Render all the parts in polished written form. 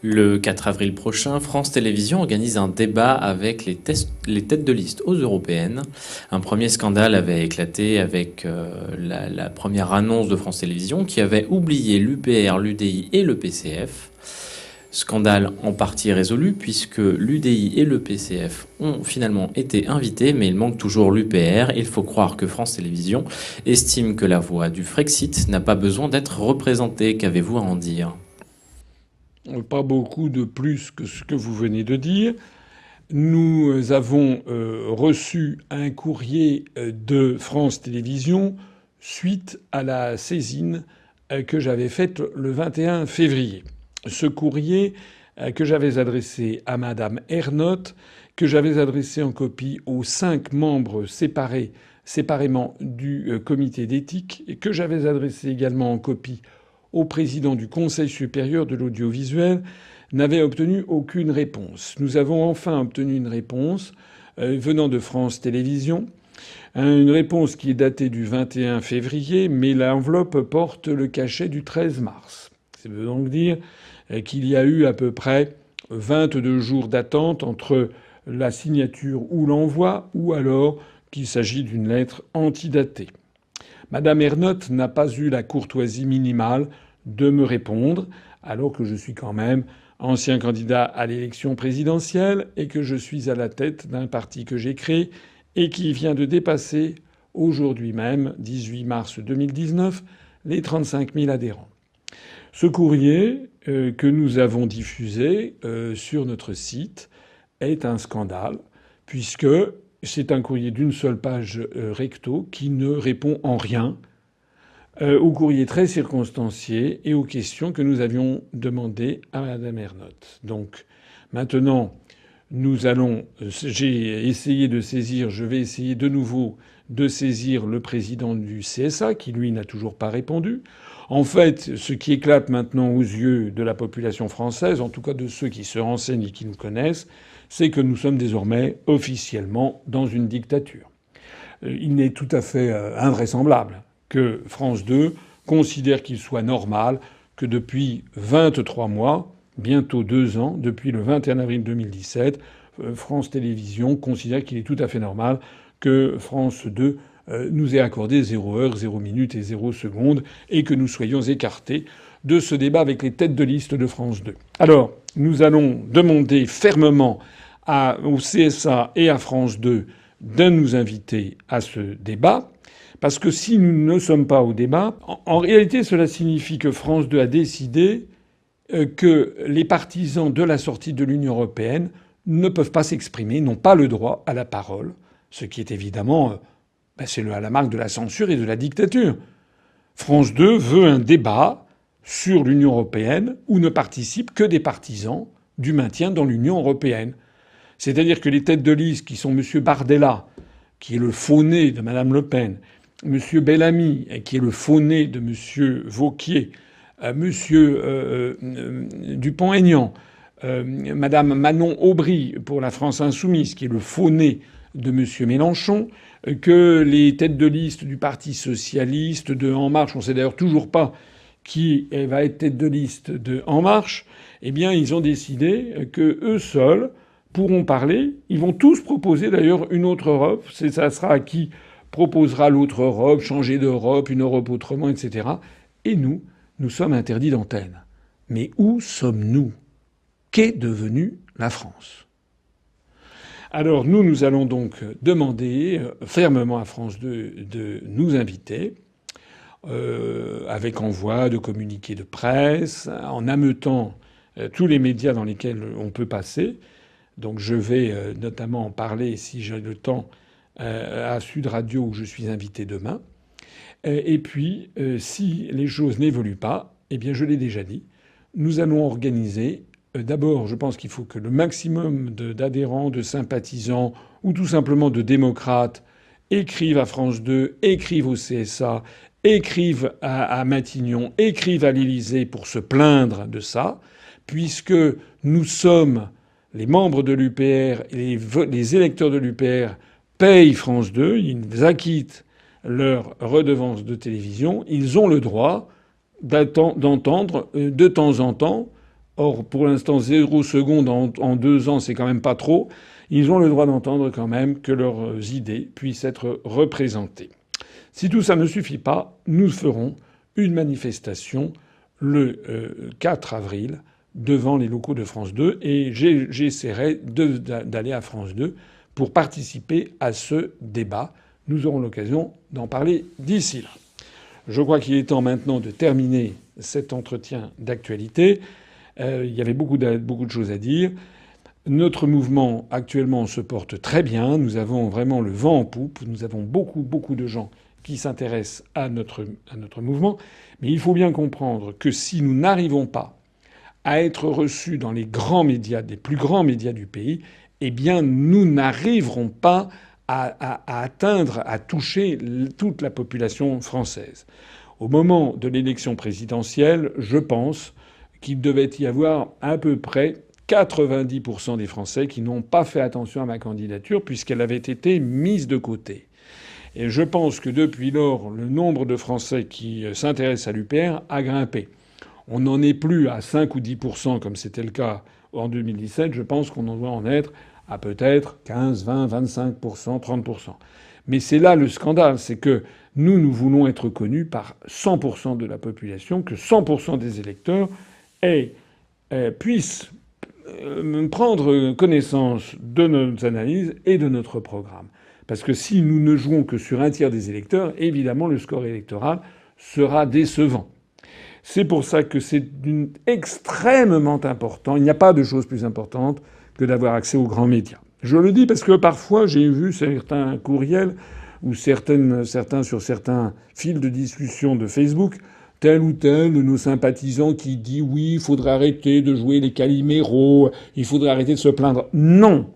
Le 4 avril prochain, France Télévisions organise un débat avec les têtes de liste aux européennes. Un premier scandale avait éclaté avec la première annonce de France Télévisions qui avait oublié l'UPR, l'UDI et le PCF. Scandale en partie résolu puisque l'UDI et le PCF ont finalement été invités, mais il manque toujours l'UPR. Il faut croire que France Télévisions estime que la voix du Frexit n'a pas besoin d'être représentée. Qu'avez-vous à en dire ? Pas beaucoup de plus que ce que vous venez de dire. Nous avons reçu un courrier de France Télévisions suite à la saisine que j'avais faite le 21 février. Ce courrier que j'avais adressé à Madame Ernotte, que j'avais adressé en copie aux 5 membres séparément du comité d'éthique, et que j'avais adressé également en copie au président du Conseil supérieur de l'audiovisuel, n'avait obtenu aucune réponse. Nous avons enfin obtenu une réponse venant de France Télévisions, une réponse qui est datée du 21 février, mais l'enveloppe porte le cachet du 13 mars. Ça veut donc dire qu'il y a eu à peu près 22 jours d'attente entre la signature ou l'envoi, ou alors qu'il s'agit d'une lettre antidatée. Madame Ernotte n'a pas eu la courtoisie minimale de me répondre, alors que je suis quand même ancien candidat à l'élection présidentielle et que je suis à la tête d'un parti que j'ai créé et qui vient de dépasser aujourd'hui même, 18 mars 2019, les 35 000 adhérents. Ce courrier que nous avons diffusé sur notre site est un scandale, puisque c'est un courrier d'une seule page recto qui ne répond en rien au courrier très circonstancié et aux questions que nous avions demandées à Madame Ernotte. Donc maintenant, j'ai essayé de saisir, je vais essayer de nouveau de saisir le président du CSA, qui lui n'a toujours pas répondu. En fait, ce qui éclate maintenant aux yeux de la population française, en tout cas de ceux qui se renseignent et qui nous connaissent, c'est que nous sommes désormais officiellement dans une dictature. Il est tout à fait invraisemblable que France 2 considère qu'il soit normal que depuis 23 mois, bientôt 2 ans, depuis le 21 avril 2017, France Télévisions considère qu'il est tout à fait normal que France 2 nous ait accordé 0 heure, 0 minute et 0 seconde et que nous soyons écartés de ce débat avec les têtes de liste de France 2. Alors, nous allons demander fermement au CSA et à France 2 de nous inviter à ce débat. Parce que si nous ne sommes pas au débat, en réalité, cela signifie que France 2 a décidé que les partisans de la sortie de l'Union européenne ne peuvent pas s'exprimer, n'ont pas le droit à la parole, ce qui est évidemment c'est à la marque de la censure et de la dictature. France 2 veut un débat sur l'Union européenne où ne participent que des partisans du maintien dans l'Union européenne. C'est-à-dire que les têtes de liste qui sont M. Bardella, qui est le faux-né de Mme Le Pen, M. Bellamy, qui est le faux-né de M. Wauquiez, M. Dupont-Aignan, Mme Manon Aubry pour la France insoumise, qui est le faux-né de M. Mélenchon, que les têtes de liste du Parti socialiste, de En Marche, on ne sait d'ailleurs toujours pas qui va être tête de liste de En Marche, eh bien, ils ont décidé que eux seuls pourront parler. Ils vont tous proposer d'ailleurs une autre Europe. Ça sera à qui proposera l'autre Europe, changer d'Europe, une Europe autrement, etc. Et nous sommes interdits d'antenne. Mais où sommes-nous? Qu'est devenue la France? Alors nous allons donc demander fermement à France 2 de nous inviter, avec envoi de communiqués de presse, en ameutant tous les médias dans lesquels on peut passer. Donc je vais notamment en parler, si j'ai le temps, à Sud Radio où je suis invité demain. Et puis, si les choses n'évoluent pas, eh bien je l'ai déjà dit, nous allons organiser. D'abord, je pense qu'il faut que le maximum d'adhérents, de sympathisants ou tout simplement de démocrates écrivent à France 2, écrivent au CSA, écrivent à Matignon, écrivent à l'Élysée pour se plaindre de ça, puisque nous sommes les membres de l'UPR et les électeurs de l'UPR payent France 2, ils acquittent leur redevance de télévision, ils ont le droit d'entendre de temps en temps Or, pour l'instant, 0 seconde en 2 ans, c'est quand même pas trop. Ils ont le droit d'entendre quand même que leurs idées puissent être représentées. Si tout ça ne suffit pas, nous ferons une manifestation le 4 avril devant les locaux de France 2 et j'essaierai d'aller à France 2 pour participer à ce débat. Nous aurons l'occasion d'en parler d'ici là. Je crois qu'il est temps maintenant de terminer cet entretien d'actualité. Il y avait beaucoup de choses à dire. Notre mouvement actuellement se porte très bien. Nous avons vraiment le vent en poupe. Nous avons beaucoup de gens qui s'intéressent à notre mouvement. Mais il faut bien comprendre que si nous n'arrivons pas à être reçus dans les grands médias, des plus grands médias du pays, eh bien nous n'arriverons pas à atteindre, à toucher toute la population française. Au moment de l'élection présidentielle, je pense qu'il devait y avoir à peu près 90% des Français qui n'ont pas fait attention à ma candidature puisqu'elle avait été mise de côté. Et je pense que depuis lors, le nombre de Français qui s'intéressent à l'UPR a grimpé. On n'en est plus à 5 ou 10% comme c'était le cas en 2017. Je pense qu'on doit en être à peut-être 15, 20, 25%, 30%. Mais c'est là le scandale, c'est que nous voulons être connus par 100% de la population, que 100% des électeurs puissent prendre connaissance de nos analyses et de notre programme. Parce que si nous ne jouons que sur un tiers des électeurs, évidemment, le score électoral sera décevant. C'est pour ça que c'est extrêmement important. Il n'y a pas de chose plus importante que d'avoir accès aux grands médias. Je le dis parce que parfois j'ai vu certains courriels ou certains sur certains fils de discussion de Facebook, tel ou tel de nos sympathisants qui dit oui, il faudrait arrêter de jouer les caliméros, il faudrait arrêter de se plaindre. Non,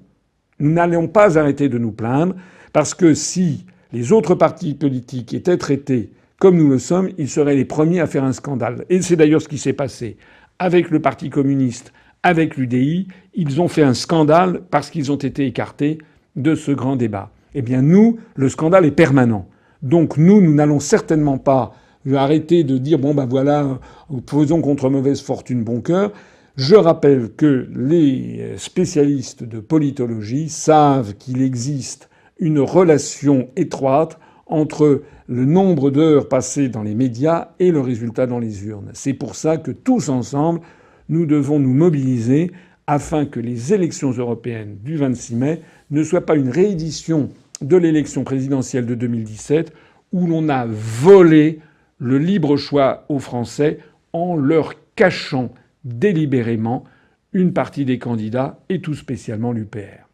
nous n'allons pas arrêter de nous plaindre parce que si les autres partis politiques étaient traités comme nous le sommes, ils seraient les premiers à faire un scandale. Et c'est d'ailleurs ce qui s'est passé avec le Parti communiste, avec l'UDI. Ils ont fait un scandale parce qu'ils ont été écartés de ce grand débat. Eh bien nous, le scandale est permanent. Donc nous n'allons certainement pas arrêter de dire bon ben voilà, faisons contre mauvaise fortune bon cœur. Je rappelle que les spécialistes de politologie savent qu'il existe une relation étroite entre le nombre d'heures passées dans les médias et le résultat dans les urnes. C'est pour ça que tous ensemble, nous devons nous mobiliser afin que les élections européennes du 26 mai ne soient pas une réédition de l'élection présidentielle de 2017 où l'on a volé le libre choix aux Français en leur cachant délibérément une partie des candidats et tout spécialement l'UPR.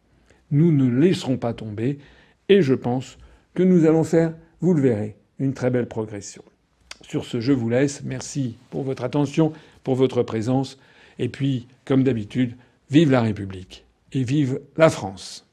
Nous ne laisserons pas tomber et je pense que nous allons faire, vous le verrez, une très belle progression. Sur ce, je vous laisse. Merci pour votre attention, pour votre présence. Et puis, comme d'habitude, vive la République et vive la France.